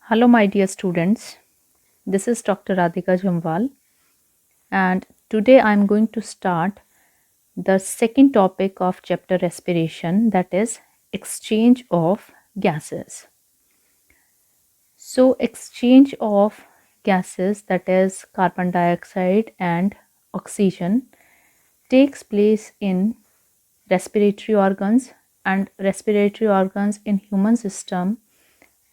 Hello, my dear students. This is Dr. Radhika Jamwal, and today I am going to start the second topic of chapter respiration, that is exchange of gases. So, exchange of gases, that is carbon dioxide and oxygen, takes place in respiratory organs, and respiratory organs in human system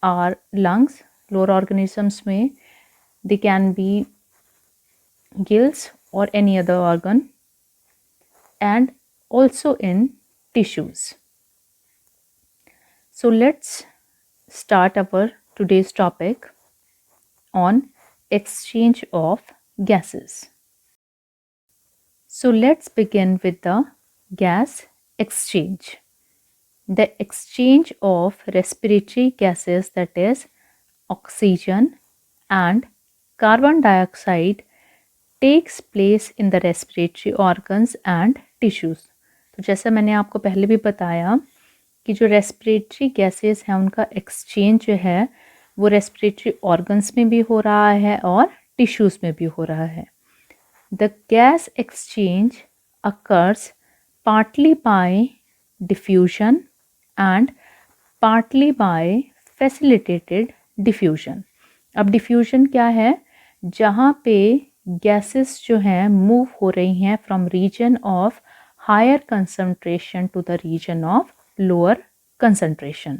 are lungs. Lower organisms में they can be gills or any other organ, and also in tissues. So let's start our today's topic on exchange of gases. So let's begin with the gas exchange. The exchange of respiratory gases, that is oxygen and carbon dioxide, takes place in the respiratory organs and tissues. तो जैसा मैंने आपको पहले भी बताया कि जो respiratory gases हैं उनका एक्सचेंज जो है वो रेस्पिरेटरी ऑर्गन्स में भी हो रहा है और टिश्यूज़ में भी हो रहा है. The gas exchange occurs partly bye diffusion and partly bye facilitated diffusion. अब डिफ्यूजन क्या है? जहाँ पे गैसेस जो हैं मूव हो रही हैं from region of higher concentration to the region of lower concentration.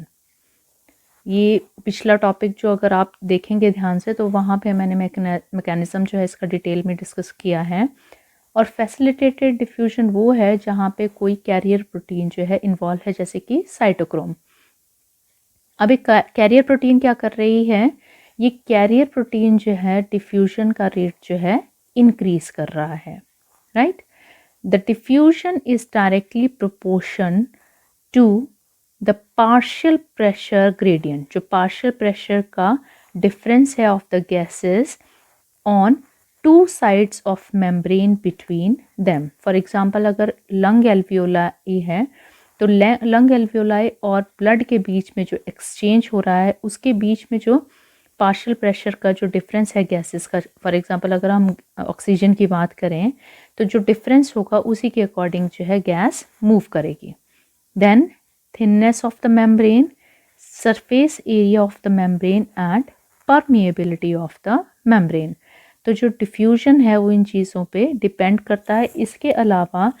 ये पिछला टॉपिक जो अगर आप देखेंगे ध्यान से तो वहाँ पे मैंने मैकेनिज्म जो है इसका डिटेल में डिस्कस किया है. और फैसिलिटेटेड डिफ्यूजन वो है जहाँ पे कोई कैरियर प्रोटीन जो है इन्वॉल्व है, जैसे कि साइटोक्रोम. अब एक कैरियर प्रोटीन क्या कर रही है? ये कैरियर प्रोटीन जो है डिफ्यूजन का रेट जो है इंक्रीज कर रहा है, right. The diffusion is directly proportion to the partial pressure gradient. जो पार्शियल प्रेशर का डिफरेंस है of the gases on two sides of membrane between them. For example अगर लंग एल्वियोलाई है तो लंग एल्वियोलाई और ब्लड के बीच में जो एक्सचेंज हो रहा है उसके बीच में जो पार्शियल प्रेशर का जो डिफरेंस है गैसेस का, फॉर एग्जांपल अगर हम ऑक्सीजन की बात करें तो जो डिफरेंस होगा उसी के अकॉर्डिंग जो है गैस मूव करेगी. Then thinness of the membrane, surface area of the membrane and permeability of the membrane. तो जो डिफ्यूजन है वो इन चीज़ों पे डिपेंड करता है. इसके अलावा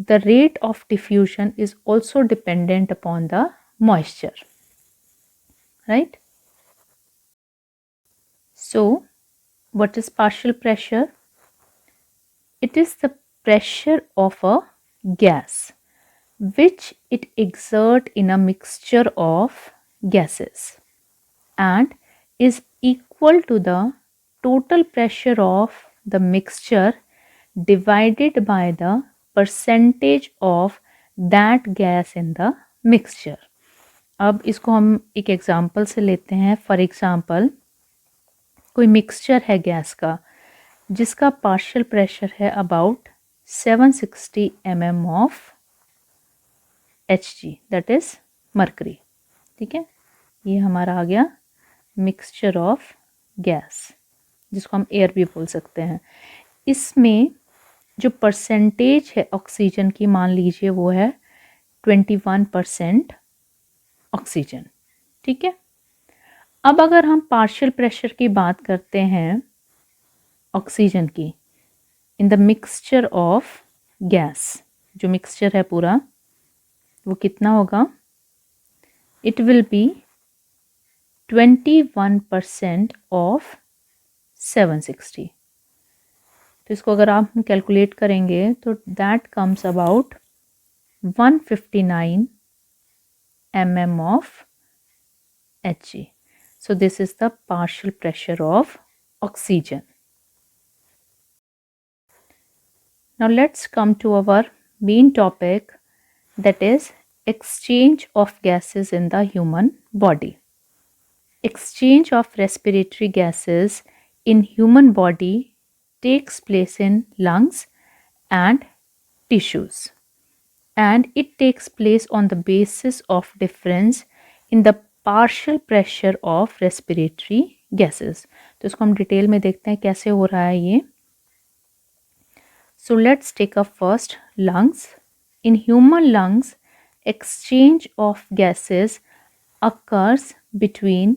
the rate of diffusion is also dependent upon the moisture, right? So what is partial pressure? It is the pressure of a gas which it exert in a mixture of gases and is equal to the total pressure of the mixture divided by the percentage of that gas in the mixture. अब इसको हम एक example से लेते हैं. For example कोई mixture है gas का जिसका पार्शियल प्रेशर है about 760 mm of Hg, that is mercury. ठीक है, ये हमारा आ गया मिक्सचर ऑफ गैस जिसको हम एयर भी बोल सकते हैं. इसमें जो परसेंटेज है ऑक्सीजन की, मान लीजिए वो है 21% ऑक्सीजन. ठीक है, अब अगर हम पार्शियल प्रेशर की बात करते हैं ऑक्सीजन की in the mixture of gas, जो मिक्सचर है पूरा वो कितना होगा? It will be 21% of 760. तो इसको अगर आप कैलकुलेट करेंगे तो that comes about 159 mm of Hg. So this is the partial pressure of oxygen. Now let's come to our main topic, that is exchange of gases in the human body. Exchange of respiratory gases in human body takes place in lungs and tissues, and it takes place on the basis of difference in the partial pressure of respiratory gases. तो इसको हम detail में देखते हैं कैसे हो रहा है ये। So let's take up first lungs. In human lungs exchange of gases occurs between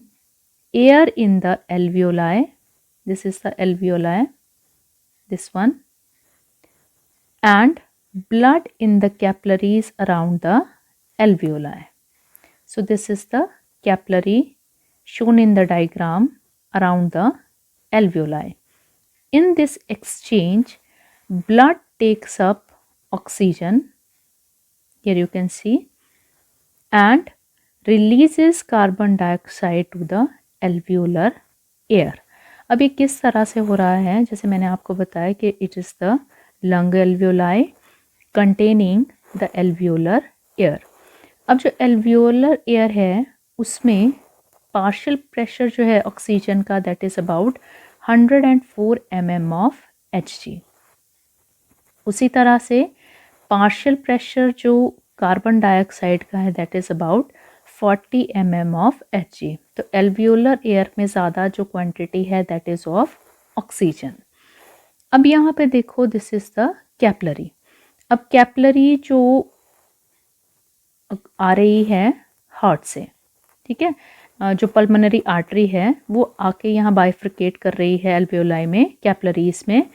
air in the alveoli, this is the alveoli, this one, and blood in the capillaries around the alveoli. So this is the capillary shown in the diagram around the alveoli. In this exchange, blood takes up oxygen, here you can see, and releases carbon dioxide to the alveolar air. अब ये किस तरह से हो रहा है, जैसे मैंने आपको बताया कि it is the lung alveoli containing the alveolar air. अब जो एल्वियोलर एयर है उसमें पार्शियल प्रेशर जो है ऑक्सीजन का that is about 104 mm of Hg। उसी तरह से पार्शियल प्रेशर जो कार्बन डाइऑक्साइड का है that is about 40 mm of Hg। तो एल्वियोलर एयर में ज़्यादा जो क्वांटिटी है दैट इज़ ऑफ ऑक्सीजन। अब यहाँ पे देखो दिस इज़ द कैपिलरी। अब कैपिलरी जो आ रही है हार्ट से, ठीक है, जो पल्मोनरी आर्टरी है वो आके यहाँ बाइफ्रिकेट कर रही है एल्वियोलाई में, कैपिलरीज में।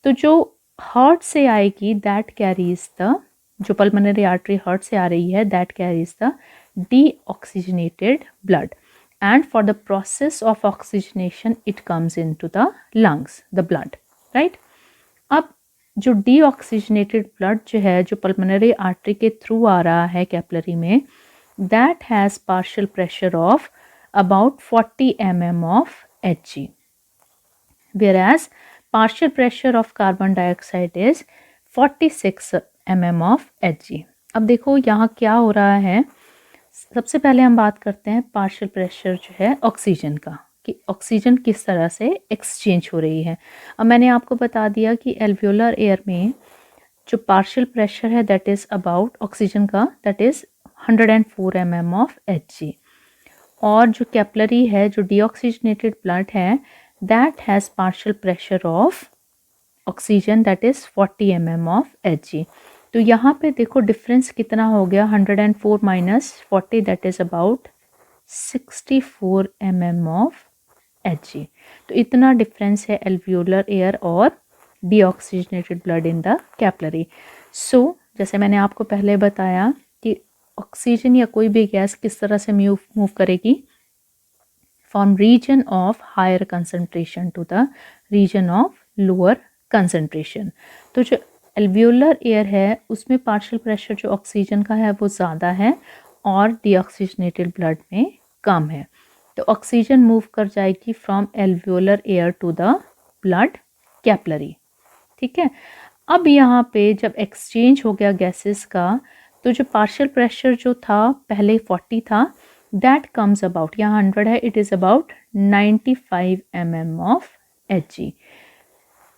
तो जो हार्ट से आएगी दैट कैरीज द, जो पल्मोनरी आर्टरी हार्ट से आ रही है that carries the deoxygenated blood, and for the process of oxygenation it comes into the lungs, the blood, right? अब जो deoxygenated blood जो है जो pulmonary artery के थ्रू आ रहा है कैपिलरी में, that has partial pressure of about 40 mm of Hg, whereas partial pressure of carbon dioxide is 46 mm of Hg। अब देखो यहाँ क्या हो रहा है, सबसे पहले हम बात करते हैं पार्शियल प्रेशर जो है ऑक्सीजन का, कि ऑक्सीजन किस तरह से एक्सचेंज हो रही है। अब मैंने आपको बता दिया कि एल्वियोलर एयर में जो पार्शियल प्रेशर है दैट इज़ अबाउट ऑक्सीजन का that is 104 mm of Hg, और जो कैपिलरी है जो डीऑक्सीजनेटेड ब्लड है that has partial pressure of oxygen that is 40 mm of Hg। तो यहाँ पे देखो डिफरेंस कितना हो गया, 104 minus 40 that is about 64 mm of Hg। तो इतना डिफरेंस है एल्वियोलर एयर और deoxygenated blood in the capillary. So जैसे मैंने आपको पहले बताया कि ऑक्सीजन या कोई भी गैस किस तरह से मूव करेगी, from region of higher concentration to the region of lower concentration. तो जो एल्वियोलर एयर है उसमें पार्शियल प्रेशर जो ऑक्सीजन का है वो ज़्यादा है और डीऑक्सीजनेटेड ब्लड में कम है। तो ऑक्सीजन मूव कर जाएगी from alveolar air to the blood capillary, ठीक है। अब यहाँ पे जब एक्सचेंज हो गया गैसेस का, तो जो पार्शियल प्रेशर जो था पहले 40 था दैट कम्स अबाउट, यहाँ 100 है, it is about 95 mm of Hg।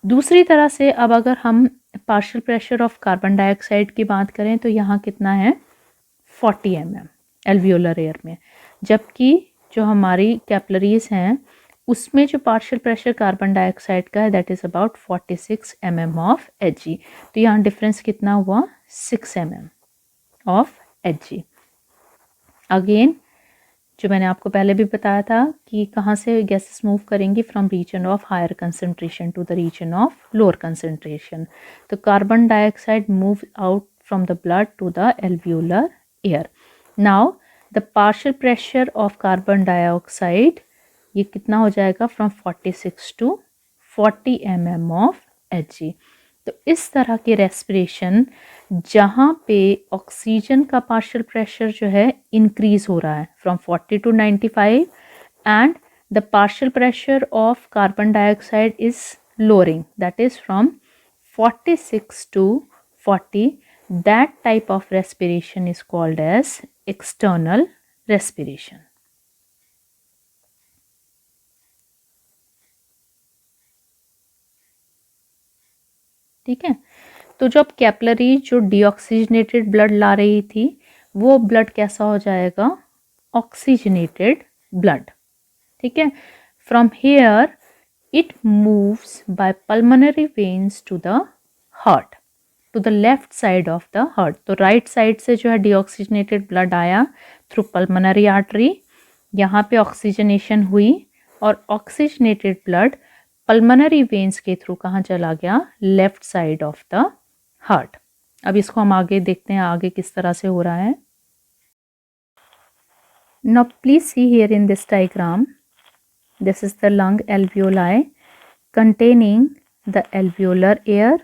दूसरी तरह से अब अगर हम partial pressure of carbon dioxide की बात करें तो यहाँ कितना है 40 mm एल्वियोलर एयर में, जबकि जो हमारी कैपिलरीज हैं उसमें जो पार्शियल प्रेशर कार्बन डाइऑक्साइड का है that is about 46 mm of Hg। तो यहाँ डिफरेंस कितना हुआ 6 mm ऑफ Hg। अगेन जो मैंने आपको पहले भी बताया था कि कहाँ से गैसेस मूव करेंगी, from region of higher concentration to the region of lower concentration. तो carbon dioxide move out from the blood to the alveolar air. Now the partial pressure of carbon dioxide ये कितना हो जाएगा, from 46 to 40 mm of Hg। तो इस तरह की respiration जहाँ पे ऑक्सीजन का पार्शियल प्रेशर जो है इंक्रीज हो रहा है from 40 to 95 and the partial pressure of carbon dioxide is lowering that is from 46 to 40, that type of respiration is called as external respiration. ठीक है, तो जब कैपिलरी जो डीऑक्सीजनेटेड ब्लड ला रही थी वो ब्लड कैसा हो जाएगा, oxygenated blood. ठीक है, from here it moves by pulmonary veins to the heart, to the left side of the heart. तो राइट साइड से जो है डीऑक्सीजनेटेड ब्लड आया थ्रू पल्मोनरी आर्टरी, यहाँ पे ऑक्सीजनेशन हुई और ऑक्सीजनेटेड ब्लड पल्मोनरी वेन्स के थ्रू कहाँ चला गया, left side of the heart. अब इसको हम आगे देखते हैं आगे किस तरह से हो रहा है. Now please see here in this diagram, this is the lung alveoli containing the alveolar air.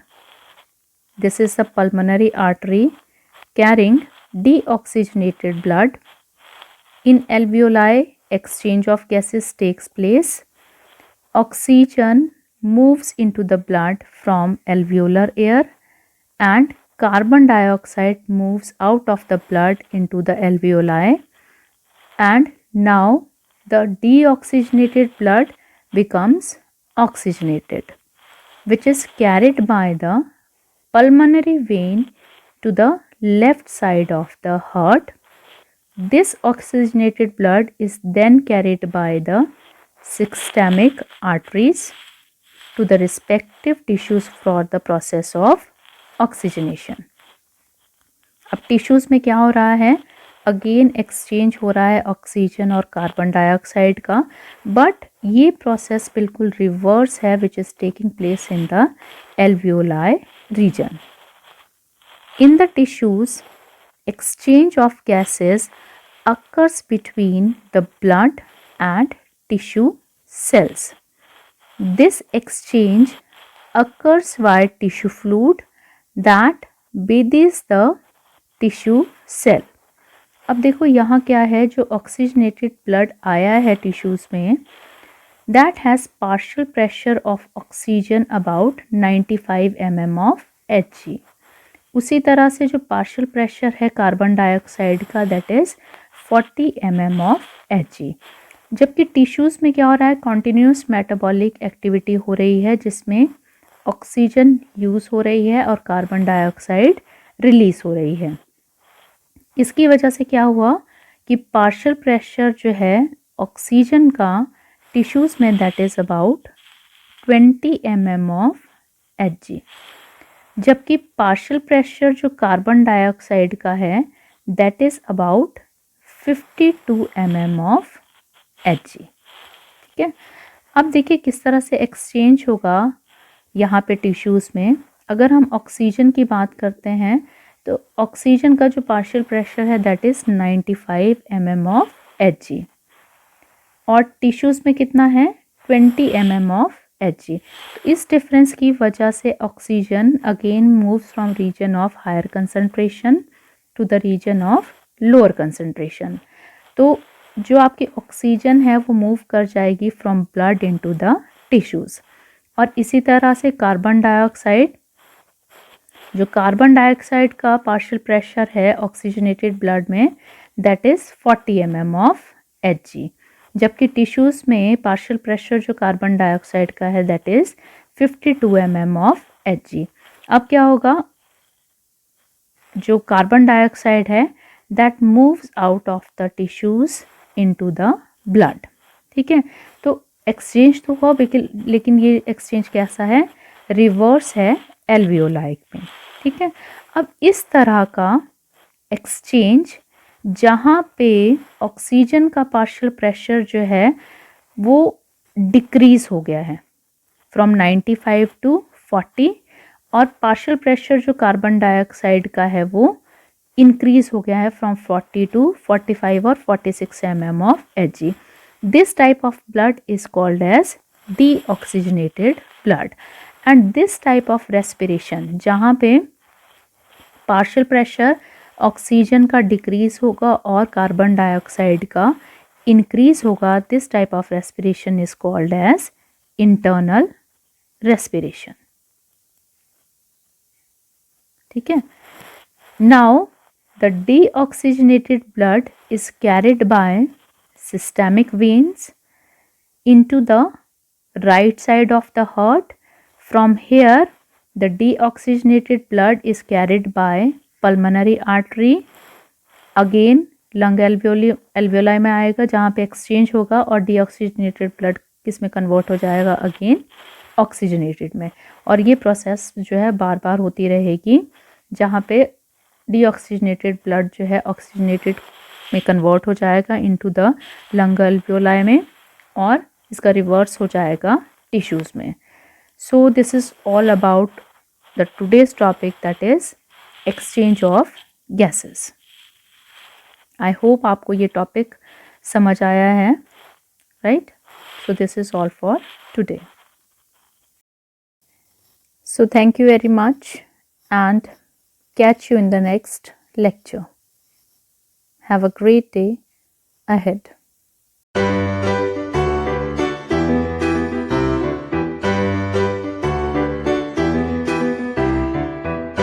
This is the pulmonary artery carrying deoxygenated blood. In alveoli, exchange of gases takes place. Oxygen moves into the blood from alveolar air and carbon dioxide moves out of the blood into the alveoli, and now the deoxygenated blood becomes oxygenated, which is carried by the pulmonary vein to the left side of the heart. This oxygenated blood is then carried by the systemic arteries to the respective tissues for the process of oxygenation. अब tissues में क्या हो रहा है, again exchange हो रहा है oxygen और कार्बन डाइऑक्साइड का, बट ये प्रोसेस बिल्कुल रिवर्स है which is taking place in the alveoli region. In the tissues exchange of gases occurs between the blood and tissue cells. This exchange occurs via tissue fluid that bathes the tissue cell. अब देखो यहाँ क्या है, जो oxygenated blood आया है tissues में, that has partial pressure of oxygen about 95 mm of Hg. उसी तरह से जो पार्शियल प्रेशर है कार्बन डाइऑक्साइड का, that is 40 mm of Hg. जबकि टिश्यूज़ में क्या हो रहा है, कॉन्टिन्यूस मेटाबॉलिक एक्टिविटी हो रही है जिसमें ऑक्सीजन यूज़ हो रही है और कार्बन डाइऑक्साइड रिलीज़ हो रही है. इसकी वजह से क्या हुआ कि पार्शियल प्रेशर जो है ऑक्सीजन का टिश्यूज़ में, that is about 20 mm of Hg, जबकि पार्शियल प्रेशर जो कार्बन डाइऑक्साइड का है that is about 52 mm of Hg. ठीक है, अब देखिए किस तरह से एक्सचेंज होगा यहाँ पे टिश्यूज़ में. अगर हम ऑक्सीजन की बात करते हैं तो ऑक्सीजन का जो पार्शियल प्रेशर है that is 95 mm of Hg और टिश्यूज़ में कितना है, 20 mm ऑफ Hg. तो इस डिफरेंस की वजह से oxygen again moves from region of higher concentration to the region of lower concentration. तो जो आपकी ऑक्सीजन है वो मूव कर जाएगी from blood into the tissues. और इसी तरह से कार्बन डाइऑक्साइड, जो कार्बन डाइऑक्साइड का पार्शियल प्रेशर है ऑक्सीजनेटेड ब्लड में that is 40 mm of Hg, जबकि टिश्यूज़ में पार्शियल प्रेशर जो कार्बन डाइऑक्साइड का है that is 52 mm of Hg. अब क्या होगा, जो कार्बन डाइऑक्साइड है that moves out of the tissues into the blood. ठीक है, तो एक्सचेंज तो हुआ लेकिन ये एक्सचेंज कैसा है, रिवर्स है एल्वियोलाई में. ठीक है, अब इस तरह का एक्सचेंज जहाँ पे ऑक्सीजन का पार्शियल प्रेशर जो है वो डिक्रीज़ हो गया है फ्रॉम 95 टू 40 और पार्शियल प्रेशर जो कार्बन डाइऑक्साइड का है वो इंक्रीज़ हो गया है फ्रॉम 40 टू 45 और 46 mm of Hg. This type of blood is called as deoxygenated blood. And this type of respiration जहाँ पे पार्शियल प्रेशर ऑक्सीजन का डिक्रीज़ होगा और कार्बन डाइऑक्साइड का इंक्रीज़ होगा, this type of respiration is called as internal respiration. ठीक है, now the deoxygenated blood is carried by systemic veins into the right side of the heart. From here the deoxygenated blood is carried by pulmonary artery, again lung alveoli में आएगा जहाँ पे exchange होगा, और deoxygenated blood किस में convert हो जाएगा, अगेन ऑक्सीजनेटेड में। और ये प्रोसेस जो है बार बार होती रहेगी, जहाँ पे डीऑक्सीजनेटेड ब्लड जो है ऑक्सीजनेटेड में कन्वर्ट हो जाएगा इनटू द लंग एल्वियोलाई में, और इसका रिवर्स हो जाएगा टिश्यूज़ में। So this is all about the today's topic, that is exchange of gases. I hope आपको ये टॉपिक समझ आया है, right? So this is all for today. So thank you very much and catch you in the next lecture. Have a great day ahead.